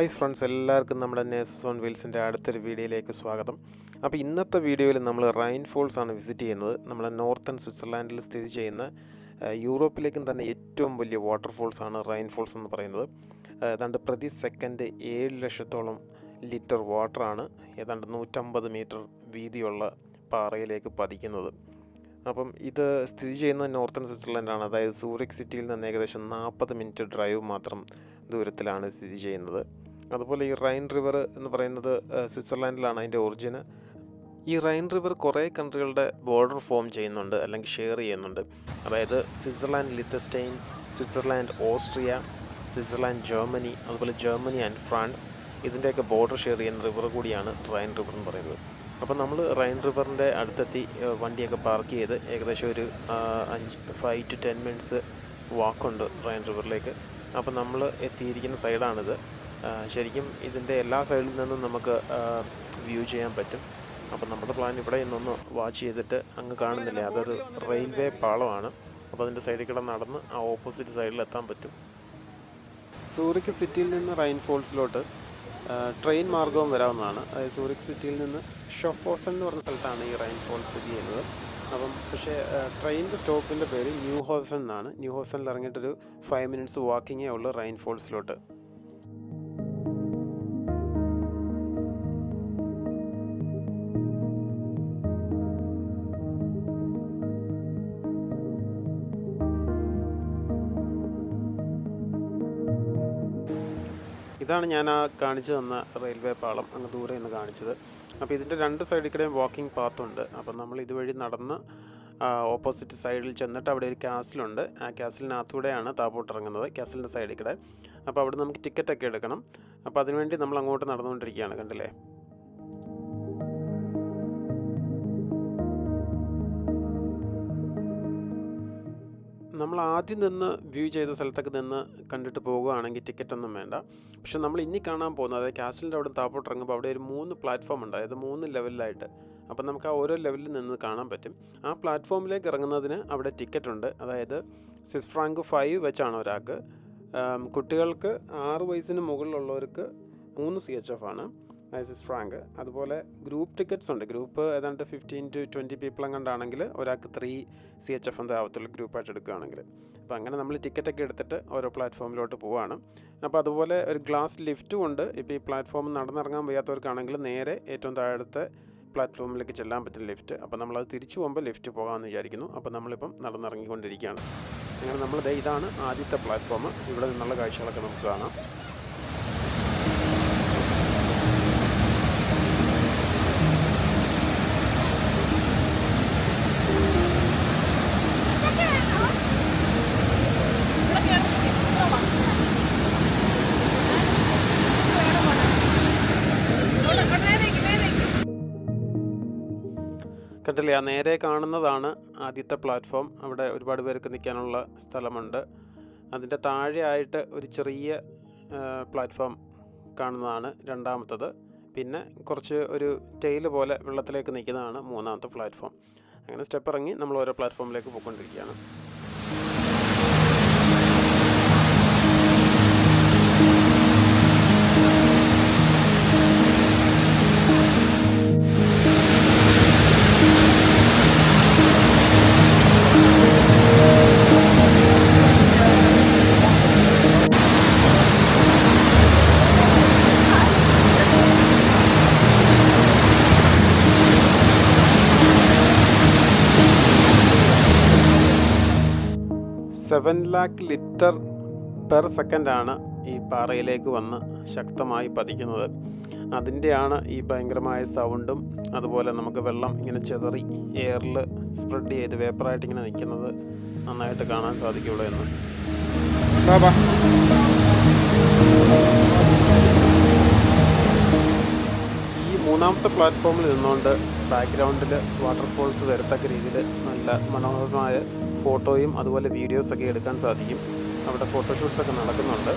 Hi friends, എല്ലാവർക്കും നമ്മുടെ നേസസ് on വീൽസിൻ്റെ അടുത്തൊരു വീഡിയോയിലേക്ക് സ്വാഗതം. അപ്പോൾ ഇന്നത്തെ വീഡിയോയിൽ നമ്മൾ റൈൻ ഫോൾസ് ആണ് വിസിറ്റ് ചെയ്യുന്നത്. നമ്മുടെ നോർത്തേൺ സ്വിറ്റ്സർലാൻഡിൽ സ്ഥിതി ചെയ്യുന്ന യൂറോപ്പിലേക്കും തന്നെ ഏറ്റവും വലിയ വാട്ടർഫോൾസ് ആണ് റൈൻ ഫോൾസ് എന്ന് പറയുന്നത്. ഏതാണ്ട് പ്രതി സെക്കൻഡ് 7 ലക്ഷത്തോളം ലിറ്റർ വാട്ടറാണ് ഏതാണ്ട് 150 മീറ്റർ വീതിയുള്ള പാറയിലേക്ക് പതിക്കുന്നത്. അപ്പം ഇത് സ്ഥിതി ചെയ്യുന്നത് നോർത്തേൺ സ്വിറ്റ്സർലാൻഡാണ്. അതായത് സൂറിക് സിറ്റിയിൽ നിന്ന് ഏകദേശം 40 മിനിറ്റ് ഡ്രൈവ് മാത്രം ദൂരത്തിലാണ് സ്ഥിതി ചെയ്യുന്നത്. അതുപോലെ ഈ റൈൻ റിവർ എന്ന് പറയുന്നത് സ്വിറ്റ്സർലാൻഡിലാണ് അതിൻ്റെ ഒറിജിന്. ഈ റൈൻ റിവർ കുറേ കൺട്രികളുടെ ബോർഡർ ഫോം ചെയ്യുന്നുണ്ട്, അല്ലെങ്കിൽ ഷെയർ ചെയ്യുന്നുണ്ട്. അതായത് Switzerland Liechtenstein, Switzerland Austria, Switzerland Germany, അതുപോലെ ജർമ്മനി ആൻഡ് ഫ്രാൻസ്, ഇതിൻ്റെയൊക്കെ ബോർഡർ ഷെയർ ചെയ്യുന്ന റിവർ കൂടിയാണ് റൈൻ റിവർ എന്ന് പറയുന്നത്. അപ്പോൾ നമ്മൾ റൈൻ റിവറിൻ്റെ അടുത്തെത്തി വണ്ടിയൊക്കെ പാർക്ക് ചെയ്ത് ഏകദേശം ഒരു 5 to 10 മിനിറ്റ്സ് വാക്കുണ്ട് റൈൻ റിവറിലേക്ക്. അപ്പോൾ നമ്മൾ എത്തിയിരിക്കുന്ന സൈഡാണിത്. ശരിക്കും ഇതിൻ്റെ എല്ലാ സൈഡിൽ നിന്നും നമുക്ക് വ്യൂ ചെയ്യാൻ പറ്റും. അപ്പോൾ നമ്മുടെ പ്ലാൻ ഇവിടെ നിന്നൊന്ന് വാച്ച് ചെയ്തിട്ട് അങ്ങ് കാണുന്നില്ലേ, അതൊരു റെയിൽവേ പാളമാണ്. അപ്പോൾ അതിൻ്റെ സൈഡിൽ കൂടെ നടന്ന് ആ ഓപ്പോസിറ്റ് സൈഡിൽ എത്താൻ പറ്റും. സൂറിക് സിറ്റിയിൽ നിന്ന് റൈൻ ഫോൾസിലോട്ട് ട്രെയിൻ മാർഗവും വരാവുന്നതാണ്. അതായത് സൂറിക് സിറ്റിയിൽ നിന്ന് ഷൊഫോസൺ എന്ന് പറഞ്ഞ സ്ഥലത്താണ് ഈ റൈൻ ഫോൾസ് സ്ഥിതി ചെയ്യുന്നത്. അപ്പം പക്ഷേ ട്രെയിനിൻ്റെ സ്റ്റോപ്പിൻ്റെ പേര് ന്യൂ ഹോസൺ എന്നാണ്. ന്യൂ ഹോസണിൽ ഇറങ്ങിയിട്ടൊരു 5 മിനിറ്റ്സ് വാക്കിങ്ങേ ഉള്ളൂ റൈൻ ഫോൾസിലോട്ട്. ഇതാണ് ഞാൻ കാണിച്ചു തന്ന റെയിൽവേ പാളം, അങ്ങ് ദൂരെ നിന്ന് കാണിച്ചത്. അപ്പോൾ ഇതിൻ്റെ 2 സൈഡിൽ കൂടെയും വാക്കിംഗ് പാത്തുണ്ട്. അപ്പം നമ്മൾ ഇതുവഴി നടന്ന് ഓപ്പോസിറ്റ് സൈഡിൽ ചെന്നിട്ട് അവിടെ ഒരു ക്യാസിലുണ്ട്. ആ ക്യാസിലിനകത്തൂടെയാണ് താപോട്ട് ഇറങ്ങുന്നത്, ക്യാസിലിൻ്റെ സൈഡിൽ കൂടെ. അപ്പോൾ അവിടെ നമുക്ക് ടിക്കറ്റൊക്കെ എടുക്കണം. അപ്പോൾ അതിനുവേണ്ടി നമ്മൾ അങ്ങോട്ട് നടന്നുകൊണ്ടിരിക്കുകയാണ്, കണ്ടില്ലേ. നമ്മൾ ആദ്യം നിന്ന് വ്യൂ ചെയ്ത സ്ഥലത്തൊക്കെ നിന്ന് കണ്ടിട്ട് പോകുകയാണെങ്കിൽ ടിക്കറ്റൊന്നും വേണ്ട. പക്ഷെ നമ്മൾ ഇനി കാണാൻ പോകുന്നത്, അതായത് കാസിലിൻ്റെ അവിടെ താപ്പോട്ട് ഇറങ്ങുമ്പോൾ അവിടെ ഒരു 3 പ്ലാറ്റ്ഫോം ഉണ്ട്, അതായത് 3 ലെവലിലായിട്ട്. അപ്പം നമുക്ക് ആ ഓരോ ലെവലിൽ നിന്ന് കാണാൻ പറ്റും. ആ പ്ലാറ്റ്ഫോമിലേക്ക് ഇറങ്ങുന്നതിന് അവിടെ ടിക്കറ്റ് ഉണ്ട്. അതായത് സ്വിസ് ഫ്രാങ്ക് 5 വെച്ചാണ് ഒരാൾക്ക്. കുട്ടികൾക്ക് 6 വയസ്സിന് മുകളിലുള്ളവർക്ക് 3 CHF ആണ് സ്വിസ് ഫ്രാങ്ക്. അതുപോലെ ഗ്രൂപ്പ് ടിക്കറ്റ്സ് ഉണ്ട്. ഗ്രൂപ്പ് ഏതാണ്ട് 15 to 20 പീപ്പിൾ എങ്ങാണ്ടാണെങ്കിൽ ഒരാൾക്ക് 3 CHF എന്താ ആവത്തുള്ളൂ ഗ്രൂപ്പായിട്ട് എടുക്കുകയാണെങ്കിൽ. അപ്പോൾ അങ്ങനെ നമ്മൾ ടിക്കറ്റൊക്കെ എടുത്തിട്ട് ഓരോ പ്ലാറ്റ്ഫോമിലോട്ട് പോവുകയാണ്. അപ്പോൾ അതുപോലെ ഒരു ഗ്ലാസ് ലിഫ്റ്റും ഉണ്ട്. ഇപ്പോൾ ഈ പ്ലാറ്റ്ഫോം നടന്നിറങ്ങാൻ വയ്യാത്തവർക്കാണെങ്കിൽ നേരെ ഏറ്റവും താഴത്തെ പ്ലാറ്റ്ഫോമിലേക്ക് ചെല്ലാൻ പറ്റും ലിഫ്റ്റ്. അപ്പോൾ നമ്മളത് തിരിച്ചു പോകുമ്പോൾ ലിഫ്റ്റ് പോകാമെന്ന് വിചാരിക്കുന്നു. അപ്പോൾ നമ്മളിപ്പം നടന്നിറങ്ങിക്കൊണ്ടിരിക്കുകയാണ്. അങ്ങനെ നമ്മൾ ഇതാണ് ആദ്യത്തെ പ്ലാറ്റ്ഫോം. ഇവിടെ നിന്നുള്ള കാഴ്ചകളൊക്കെ നമുക്ക് കാണാം. കണ്ടില്ലേ, ആ നേരെ കാണുന്നതാണ് ആദ്യത്തെ പ്ലാറ്റ്ഫോം. അവിടെ ഒരുപാട് പേർക്ക് നിൽക്കാനുള്ള സ്ഥലമുണ്ട്. അതിൻ്റെ താഴെയായിട്ട് ഒരു ചെറിയ പ്ലാറ്റ്ഫോം കാണുന്നതാണ് രണ്ടാമത്തത്. പിന്നെ കുറച്ച് ഒരു ടെയിൽ പോലെ വെള്ളത്തിലേക്ക് നിൽക്കുന്നതാണ് 3ാമത്തെ പ്ലാറ്റ്ഫോം. അങ്ങനെ സ്റ്റെപ്പ് ഇറങ്ങി നമ്മൾ ഓരോ പ്ലാറ്റ്ഫോമിലേക്ക് പോയിക്കൊണ്ടിരിക്കുകയാണ്. $7 lakh ലിറ്റർ പെർ സെക്കൻഡാണ് ഈ പാറയിലേക്ക് വന്ന് ശക്തമായി പതിക്കുന്നത്. അതിൻ്റെയാണ് ഈ ഭയങ്കരമായ സൗണ്ടും അതുപോലെ നമുക്ക് വെള്ളം ഇങ്ങനെ ചെതറി എയറിൽ സ്പ്രെഡ് ചെയ്ത് വേപ്പറായിട്ട് ഇങ്ങനെ നിൽക്കുന്നത് നന്നായിട്ട് കാണാൻ സാധിക്കുള്ളൂ എന്ന്. ഈ 3ാമത്തെ പ്ലാറ്റ്ഫോമിൽ നിന്നുകൊണ്ട് ബാക്ക്ഗ്രൗണ്ടിൽ വാട്ടർഫോൾസ് വരത്തക്ക രീതിയിൽ നല്ല മനോഹരമായ ഫോട്ടോയും അതുപോലെ വീഡിയോസൊക്കെ എടുക്കാൻ സാധിക്കും. അവിടെ ഫോട്ടോഷൂട്ട്സൊക്കെ നടക്കുന്നുണ്ട്.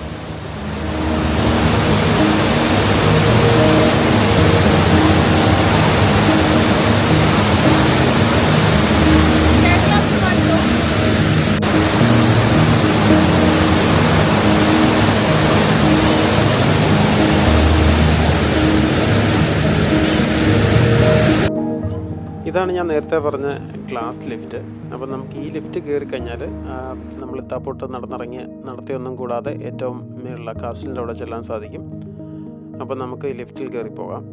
ഇതാണ് ഞാൻ നേരത്തെ പറഞ്ഞ ഗ്ലാസ് ലിഫ്റ്റ്. അപ്പോൾ നമുക്ക് ഈ ലിഫ്റ്റ് കയറി കഴിഞ്ഞാൽ നമ്മൾ താപ്പോട്ട് നടത്തിയൊന്നും കൂടാതെ ഏറ്റവും മേലുള്ള കാസ്റ്റിലിൻ്റെ അവിടെ ചെല്ലാൻ സാധിക്കും. അപ്പോൾ നമുക്ക് ഈ ലിഫ്റ്റിൽ കയറി പോകാം.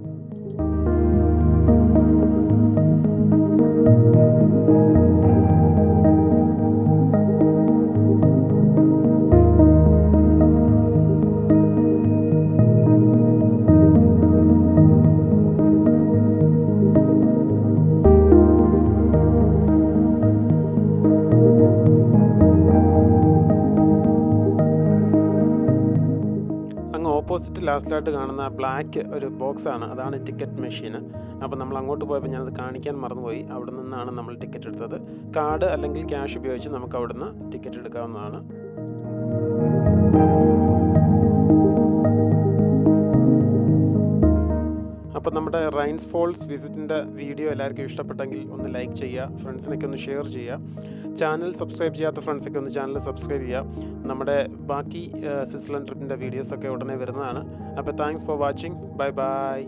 ഓപ്പോസിറ്റ് ലാസ്റ്റിലായിട്ട് കാണുന്ന ബ്ലാക്ക് ഒരു ബോക്സാണ്, അതാണ് ടിക്കറ്റ് മെഷീൻ. അപ്പോൾ നമ്മൾ അങ്ങോട്ട് പോയപ്പോൾ ഞാനത് കാണിക്കാൻ മറന്നുപോയി. അവിടെ നിന്നാണ് നമ്മൾ ടിക്കറ്റ് എടുത്തത്. കാർഡ് അല്ലെങ്കിൽ ക്യാഷ് ഉപയോഗിച്ച് നമുക്ക് അവിടുന്ന് ടിക്കറ്റ് എടുക്കാവുന്നതാണ്. അപ്പോൾ നമ്മുടെ റൈൻസ് ഫോൾസ് വിസിറ്റിൻ്റെ വീഡിയോ എല്ലാവർക്കും ഇഷ്ടപ്പെട്ടെങ്കിൽ ഒന്ന് ലൈക്ക് ചെയ്യുക, ഫ്രണ്ട്സിനൊക്കെ ഒന്ന് ഷെയർ ചെയ്യുക. ചാനൽ സബ്സ്ക്രൈബ് ചെയ്യാത്ത ഫ്രണ്ട്സൊക്കെ ഒന്ന് ചാനൽ സബ്സ്ക്രൈബ് ചെയ്യുക. നമ്മുടെ ബാക്കി സ്വിറ്റ്സർലൻഡ് ട്രിപ്പിൻ്റെ വീഡിയോസൊക്കെ ഉടനെ വരുന്നതാണ്. അപ്പോൾ thanks for watching. Bye bye.